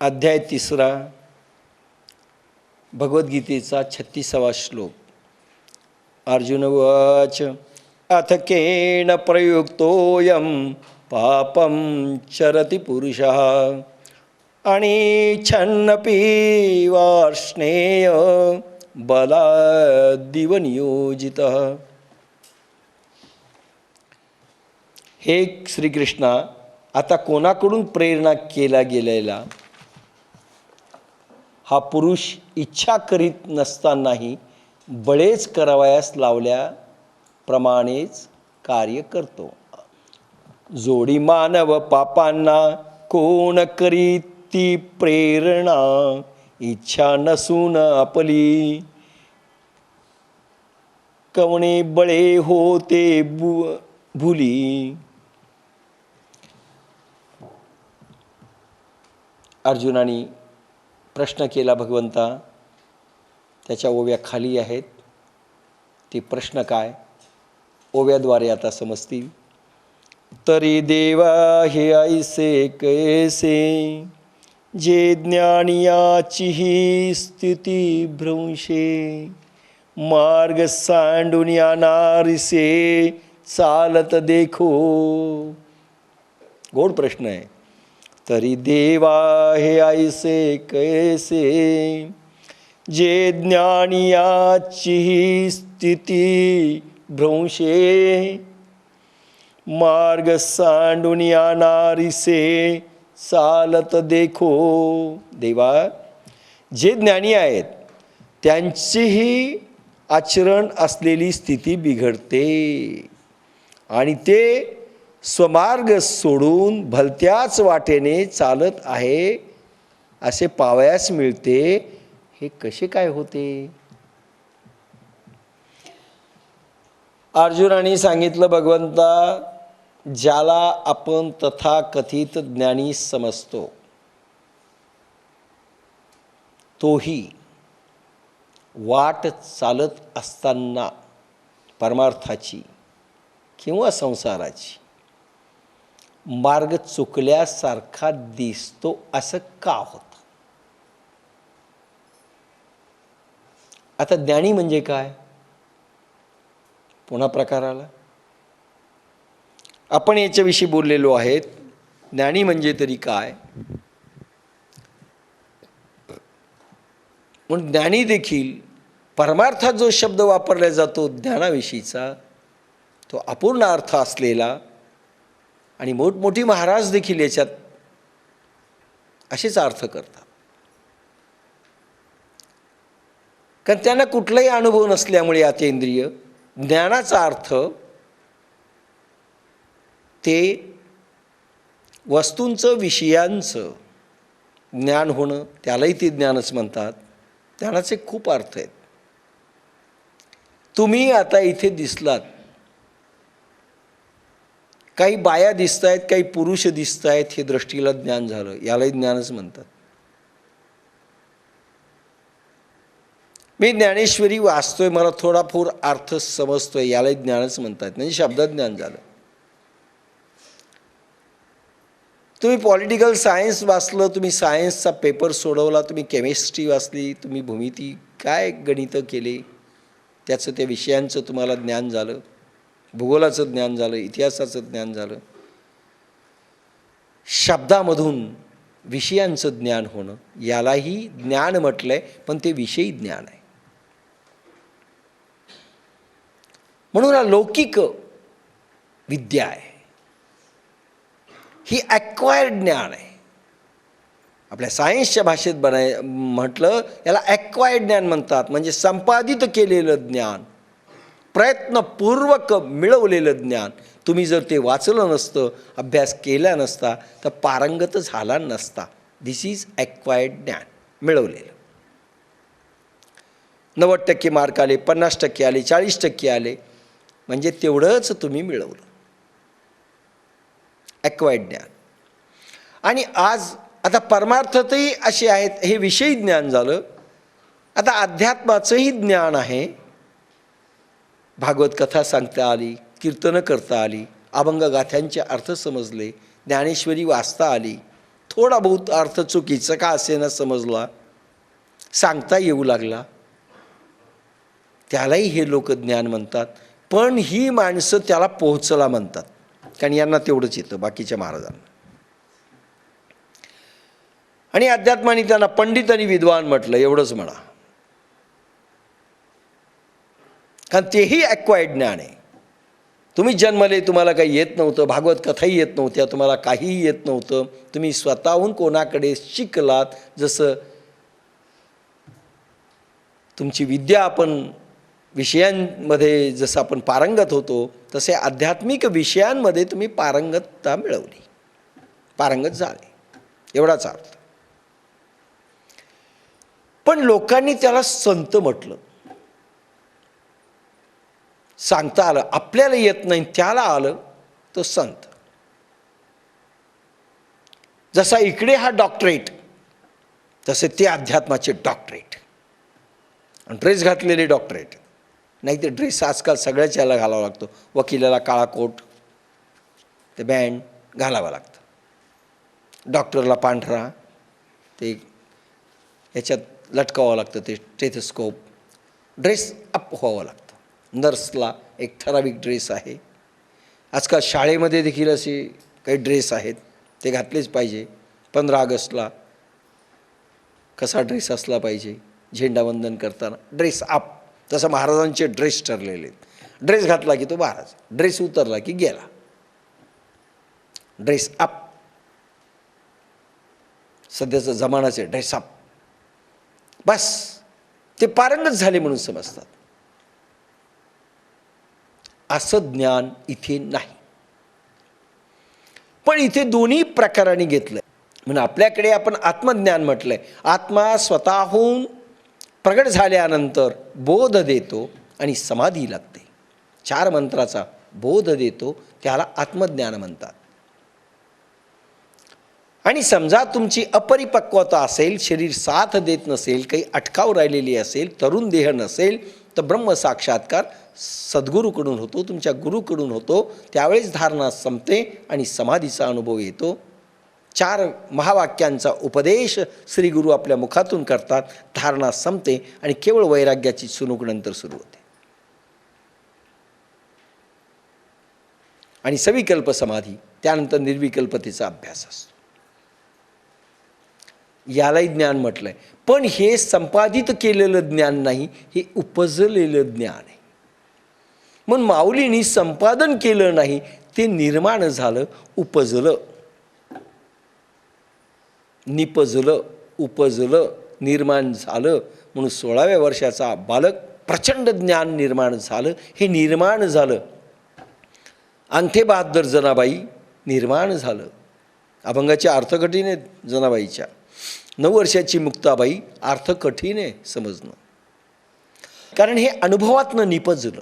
अध्याय 3 भगवद्गीतेचा 36वा श्लोक. अर्जुन उवाच अथ केन प्रयुक्तोऽयं पापं चरति पुरुषः अनिच्छन्नपि वार्ष्णेय बलाद्दिव नियोजितः. हे श्रीकृष्णा, आता कोणाकडून प्रेरणा केला गेलेला हा पुरुष इच्छा करीत नसतानाही बळेच करावयास लावल्याप्रमाणेच कार्य करतो. जोडी मानव पापांना कोण करीती प्रेरणा, इच्छा नसून आपली कवणे बळे होते भुली. अर्जुनाने प्रश्न केला भगवंता. त्याच्या ओव्या खाली आहेत. ते प्रश्न काय ओव्याद्वारे आता समजतील. तरी देवा हे ऐसे कैसे, जे ज्ञानियाची ही स्थिती भ्रंशे, मार्ग सांडून येणारिसे चालत देखो. गोड प्रश्न आहे. तरी देवा हे ऐसे कैसे, जे ज्ञानियाची ही स्थिती भ्रंशे, मार्ग सांडून येणारिसे चालत देखो. देवा, जे ज्ञानी आहेत त्यांचीही आचरण असलेली स्थिती बिघडते आणि ते स्वमार्ग सोडून भलत्याच वाटेने चालत आहे असे पावयास मिळते. हे कसे काय होते? अर्जुनाने सांगितलं, भगवंता, ज्याला आपण तथाकथित ज्ञानी समजतो तोही वाट चालत असताना परमार्थाची किंवा संसाराची मार्ग चुकल्यासारखा दिसतो. असं का होतं? आता ज्ञानी म्हणजे काय? पुन्हा प्रकार आला. आपण याच्याविषयी बोललेलो आहेत. ज्ञानी म्हणजे तरी काय? म्हणून ज्ञानी देखील परमार्थात जो शब्द वापरला जातो ज्ञानाविषयीचा, तो अपूर्ण अर्थ असलेला, आणि मोठमोठी महाराज देखील याच्यात असेच अर्थ करतात. कारण त्यांना कुठलाही अनुभव नसल्यामुळे अतींद्रिय ज्ञानाचा अर्थ ते वस्तूंचं विषयांचं ज्ञान होणं, त्यालाही ते ज्ञानच म्हणतात. ज्ञानाचे खूप अर्थ आहेत. तुम्ही आता इथे दिसलात, काही बाया दिसत आहेत, काही पुरुष दिसत आहेत, हे दृष्टीला ज्ञान झालं. यालाही ज्ञानच म्हणतात. मी ज्ञानेश्वरी वाचतोय, मला थोडाफार अर्थ समजतोय, यालाही ज्ञानच म्हणतात. म्हणजे शब्दज्ञान झालं. तुम्ही पॉलिटिकल सायन्स वाचलं, तुम्ही सायन्सचा पेपर सोडवला, तुम्ही केमिस्ट्री वाचली, तुम्ही भूमिती काय गणितं केले, त्याचं त्या विषयांचं तुम्हाला ज्ञान झालं, भूगोलाचं ज्ञान झालं, इतिहासाचं ज्ञान झालं. शब्दामधून विषयांचं ज्ञान होणं यालाही ज्ञान म्हटलंय, पण ते विषयी ज्ञान आहे. म्हणून हा लौकिक विद्या आहे, ही ॲक्वायर्ड ज्ञान आहे. आपल्या सायन्सच्या भाषेत म्हटलं याला ॲक्वायर्ड ज्ञान म्हणतात. म्हणजे संपादित केलेलं ज्ञान, प्रयत्नपूर्वक मिळवलेलं ज्ञान. तुम्ही जर ते वाचलं नसतं, अभ्यास केला नसता, तर पारंगत झाला नसता. दिस इज ॲक्वायर्ड ज्ञान, मिळवलेलं. 90% मार्क आले, 50% आले, 40% आले, म्हणजे तेवढंच तुम्ही मिळवलं. ॲक्वायर्ड ज्ञान. आणि आज आता परमार्थतही असे आहेत, हे विषयी ज्ञान झालं. आता अध्यात्माचंही ज्ञान आहे. भागवत कथा सांगता आली, कीर्तनं करता आली, अभंगगाथ्यांचे अर्थ समजले, ज्ञानेश्वरी वाचता आली, थोडा बहुत अर्थ चुकीचा का असेना समजला, सांगता येऊ लागला, त्यालाही हे लोक ज्ञान म्हणतात. पण ही माणसं त्याला पोहोचला म्हणतात, कारण यांना तेवढंच येतं बाकीच्या महाराजांना. आणि अध्यात्माने त्यांना पंडित आणि विद्वान म्हटलं, एवढंच म्हणा, कारण तेही ॲक्वायर्ड ज्ञान आहे. तुम्ही जन्मले, तुम्हाला काही येत नव्हतं, भागवत कथाही येत नव्हत्या, तुम्हाला काहीही येत नव्हतं, तुम्ही स्वतःहून कोणाकडे शिकलात. जसं तुमची विद्या आपण विषयांमध्ये जसं आपण पारंगत होतो, तसे आध्यात्मिक विषयांमध्ये तुम्ही पारंगतता मिळवली, पारंगत झाले, एवढाच अर्थ. पण लोकांनी त्याला संत म्हटलं. सांगता आलं, आपल्याला येत नाही त्याला आलं, तो संत. जसा इकडे हा डॉक्टरेट, तसे ते अध्यात्माचे डॉक्टरेट, आणि ड्रेस घातलेले डॉक्टरेट. नाही ते ड्रेस आजकाल सगळ्याच याला घालावा लागतो. वकिलाला काळा कोट, ते बँड घालावं लागतं, डॉक्टरला पांढरा ते ह्याच्यात लटकावं लागतं, ते स्टेथोस्कोप, ड्रेस अप व्हावं लागतं. नर्सला एक ठराविक ड्रेस आहे. आजकाल शाळेमध्ये देखील असे काही ड्रेस आहेत, ते घातलेच पाहिजे. 15 ऑगस्टला कसा ड्रेस असला पाहिजे, झेंडावंदन करताना ड्रेस अप, तसं महाराजांचे ड्रेस ठरलेले आहेत. ड्रेस घातला की तो महाराज, ड्रेस उतरला की गेला. ड्रेस अप, सध्याचं जमानाचे ड्रेस अप, बस ते पारंगत झाले म्हणून समजतात. असं ज्ञान इथे नाही. पण इथे दोन्ही प्रकाराने घेतलंय. म्हणून आपल्याकडे आपण आत्मज्ञान म्हटलंय. आत्मा स्वतःहून प्रगट झाल्यानंतर बोध देतो आणि समाधी लागते. 4 मंत्राचा बोध देतो, त्याला आत्मज्ञान म्हणतात. आणि समजा तुमची अपरिपक्वता असेल, शरीर साथ देत नसेल, काही अटकाव राहिलेली असेल, तरुण देह नसेल, तर ब्रह्मसाक्षात्कार सद्गुरूकडून होतो, तुमच्या गुरुकडून होतो. त्यावेळेस धारणा संपते आणि समाधीचा अनुभव येतो. 4 महावाक्यांचा उपदेश श्री गुरु आपल्या मुखातून करतात. धारणा संपते आणि केवळ वैराग्याची चुणूक नंतर सुरू होते. आणि सविकल्प समाधी, त्यानंतर निर्विकल्पतेचा अभ्यास असतो. यालाही ज्ञान म्हटलंय. पण हे संपादित केलेलं ज्ञान नाही, हे उपजलेलं ज्ञान आहे. म्हणून माऊलींनी संपादन केलं नाही, ते निर्माण झालं, उपजलं, निपजलं, उपजलं, निर्माण झालं. म्हणून 16व्या वर्षाचा बालक प्रचंड ज्ञान निर्माण झालं. हे निर्माण झालं. अंगठे बहादर जनाबाई निर्माण झालं. अभंगाचे अर्थ कठीण आहेत जनाबाईच्या. 9 वर्षाची मुक्ताबाई, अर्थ कठीण आहे समजणं, कारण हे अनुभवातनं निपजलं.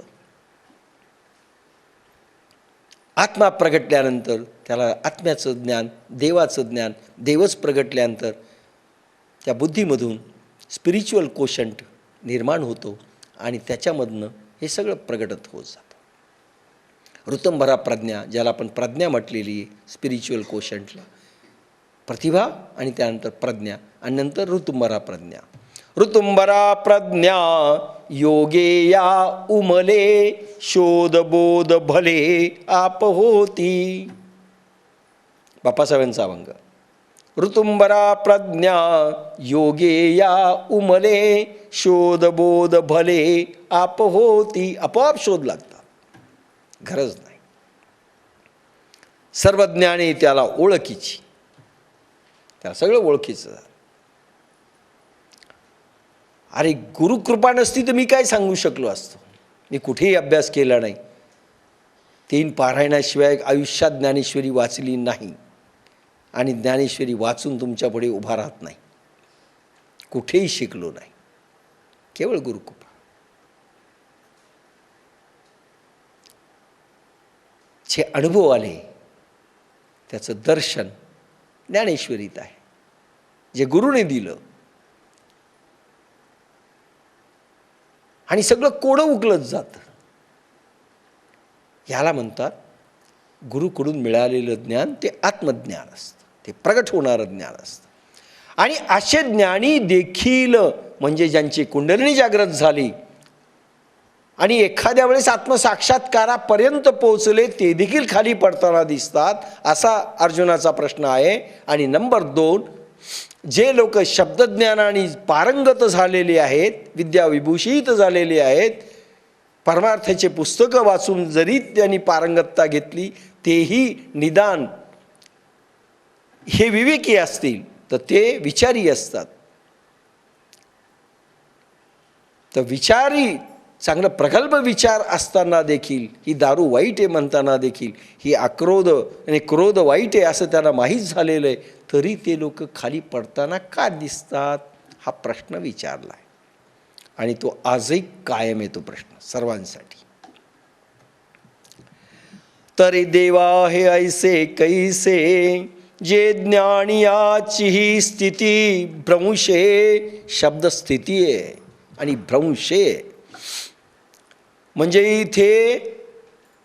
आत्मा प्रगटल्यानंतर त्याला आत्म्याचं ज्ञान, देवाचं ज्ञान, देवच प्रगटल्यानंतर त्या बुद्धीमधून स्पिरिच्युअल कोशंट निर्माण होतो आणि त्याच्यामधनं हे सगळं प्रगटत होत जातं. ऋतंभरा प्रज्ञा, ज्याला आपण प्रज्ञा म्हटलेली आहे, स्पिरिच्युअल कोशंटला प्रतिभा आणि त्यानंतर प्रज्ञा आणि नंतर ऋतुंभरा प्रज्ञा. ऋतुंभरा प्रज्ञा योगेया उमले, शोध बोध भले आप होती. बाप्पासाहेबांचा अभंग. ऋतुंभरा प्रज्ञा योगेया उमले, शोध बोध भले आप होती. आपोआप शोध लागतात, गरज नाही. सर्वज्ञाने त्याला ओळखीची, त्याला सगळं ओळखीचं झालं. अरे गुरुकृपा नसती तर मी काय सांगू शकलो असतो. मी कुठेही अभ्यास केला नाही. 3 पारायणाशिवाय आयुष्यात ज्ञानेश्वरी वाचली नाही आणि ज्ञानेश्वरी वाचून तुमच्यापुढे उभा राहत नाही. कुठेही शिकलो नाही, केवळ गुरुकृपा. जे अनुभव आले त्याचं दर्शन ज्ञानेश्वरीत आहे, जे गुरुने दिलं. आणि सगळं कोडं उकलत जातं. याला म्हणतात गुरुकडून मिळालेलं ज्ञान ते आत्मज्ञान असतं. ते प्रगट होणारं ज्ञान असतं. आणि असे ज्ञानी देखील म्हणजे ज्यांची कुंडलिनी जागृत झाली आणि एखाद्या वेळेस आत्मसाक्षात्कारापर्यंत पोहोचले ते देखील खाली पडताना दिसतात, असा अर्जुनाचा प्रश्न आहे. आणि नंबर 2, जे लोक शब्दज्ञानाने पारंगत झालेले आहेत, विद्याविभूषित झालेले आहेत, परमार्थाचे पुस्तकं वाचून जरी त्यांनी पारंगतता घेतली तेही निदान हे विवेकी असतील तर ते विचारी असतात. तर विचारी चांगलं प्रगल्भ विचार असताना देखील ही दारू वाईट आहे म्हणताना देखील ही अक्रोध आणि क्रोध वाईट आहे असं त्यांना माहीत झालेलं आहे, तरी ते लोक खाली पडताना का दिसतात हा प्रश्न विचारला आहे. आणि तो आजही कायम आहे तो प्रश्न सर्वांसाठी. तरी देवा हे ऐसे कैसे जे ज्ञानियाची ही स्थिती भ्रंशे, शब्द स्थिती आहे आणि भ्रंशे म्हणजे इथे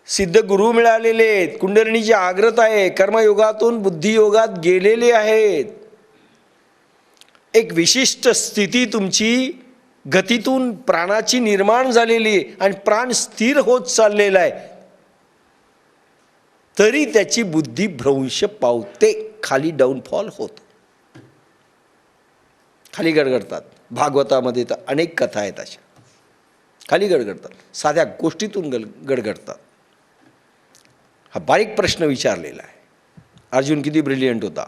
सिद्ध गुरु मिळालेले आहेत, कुंडलिनीची आग्रत आहे, कर्मयोगातून बुद्धियोगात गेलेले आहेत. एक विशिष्ट स्थिती तुमची गतीतून प्राणाची निर्माण झालेली आहे आणि प्राण स्थिर होत चाललेला आहे, तरी त्याची बुद्धी भ्रंश पावते, खाली डाऊनफॉल होतो, खाली गडगडतात. भागवतामध्ये तर अनेक कथा आहेत अशा, खाली गडगडतात, साध्या गोष्टीतून गडगडतात. हा बारीक प्रश्न विचारलेला आहे. अर्जुन किती ब्रिलियंट होता.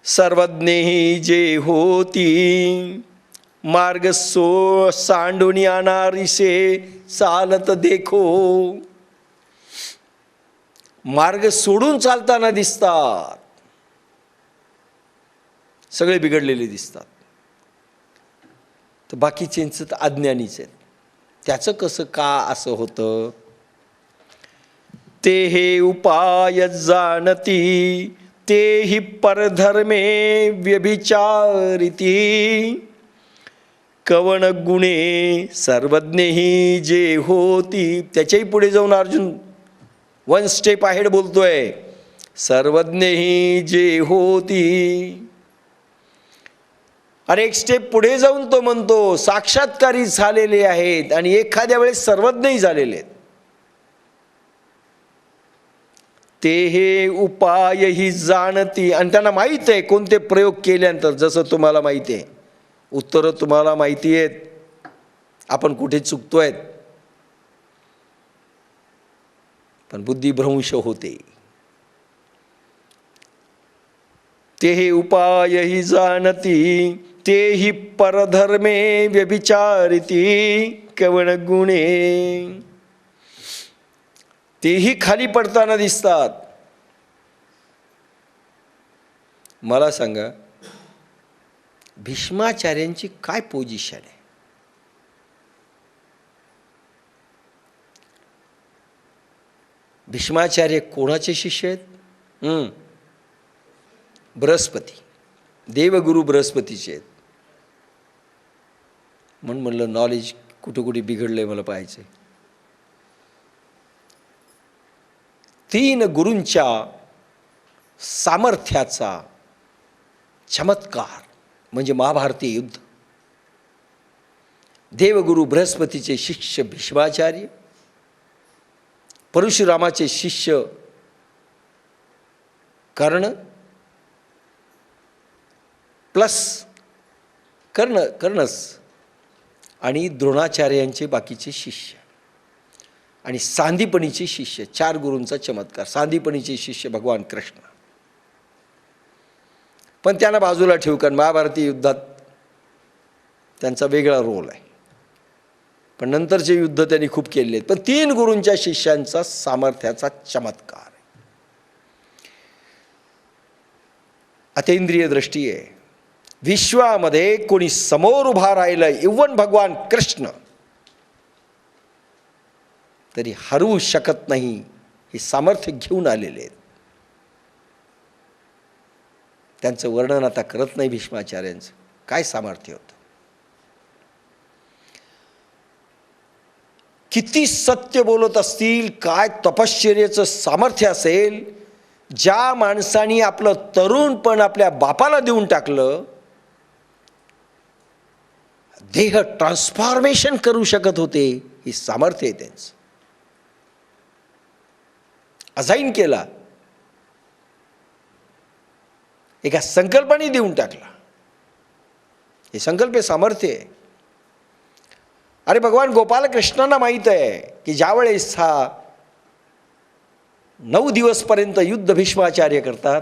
सर्वज्ञ जे होती मार्ग सांडून येणारीसे चालत देखो. मार्ग सोडून चालताना दिसतात, सगळे बिघडलेले दिसतात. तर बाकीचेंच तर अज्ञानीच आहेत. त्याचं कसं का असं होतं. ते हे उपाय जाणती तेही परधर्मे व्यभिचारिती. कवण गुणे सर्वज्ञही जे होती. त्याच्याही पुढे जाऊन अर्जुन 1 स्टेप अहेड बोलतोय. सर्वज्ञही जे होती. आणि एक स्टेप पुढे जाऊन तो म्हणतो साक्षात्कारी झालेले आहेत आणि एखाद्या वेळेस सर्वज्ञही झालेले आहेत. ते हे उपायही जाणती आणि त्यांना माहीत आहे कोणते प्रयोग केल्यानंतर. जसं तुम्हाला माहिती आहे, उत्तरं तुम्हाला माहिती आहेत, आपण कुठे चुकतोय, पण बुद्धिभ्रंश होते. ते हे उपायही जाणती तेही परधर्मे व्यभिचारिती. कवण गुणे तेही खाली पडताना दिसतात. मला सांगा भीष्माचार्यांची काय पोझिशन आहे. भीष्माचार्य कोणाचे शिष्य आहेत. बृहस्पती, देवगुरु बृहस्पतीचे आहेत. म्हणून म्हणलं नॉलेज कुठे कुठे बिघडलंय मला पाहायचंय. 3 गुरूंच्या सामर्थ्याचा चमत्कार म्हणजे महाभारतीय युद्ध. देवगुरु बृहस्पतीचे शिष्य भीष्माचार्य, परशुरामाचे शिष्य कर्ण प्लस कर्णस आणि द्रोणाचार्यांचे बाकीचे शिष्य आणि सांदीपनीचे शिष्य. 4 गुरूंचा चमत्कार. सांदीपनीचे शिष्य भगवान कृष्ण. पण त्यांना बाजूला ठेवू, कारण महाभारतीय युद्धात त्यांचा वेगळा रोल आहे, पण नंतरचे युद्ध त्यांनी खूप केलेले आहेत. पण 3 गुरूंच्या शिष्यांचा सामर्थ्याचा चमत्कार आहे. अतींद्रिय दृष्टी आहे. विश्वामध्ये कोणी समोर उभा राहिलं, इव्हन भगवान कृष्ण, तरी हरवू शकत नाही. हे सामर्थ्य घेऊन आलेले आहेत. त्यांचं वर्णन आता करत नाही भीष्माचार्यांचं, काय सामर्थ्य होतं. किती सत्य बोलत असतील, काय तपश्चर्याचं सामर्थ्य असेल. ज्या माणसाने आपलं तरुणपण आपल्या बापाला देऊन टाकलं, देह ट्रान्सफॉर्मेशन करू शकत होते, ही सामर्थ्य आहे त्यांचं. अझाईन केला, एका संकल्पाने देऊन टाकला. हे संकल्प सामर्थ्य आहे. अरे भगवान गोपालकृष्णांना माहीत आहे की ज्यावेळेस हा 9 दिवसपर्यंत युद्ध भीष्माचार्य करतात,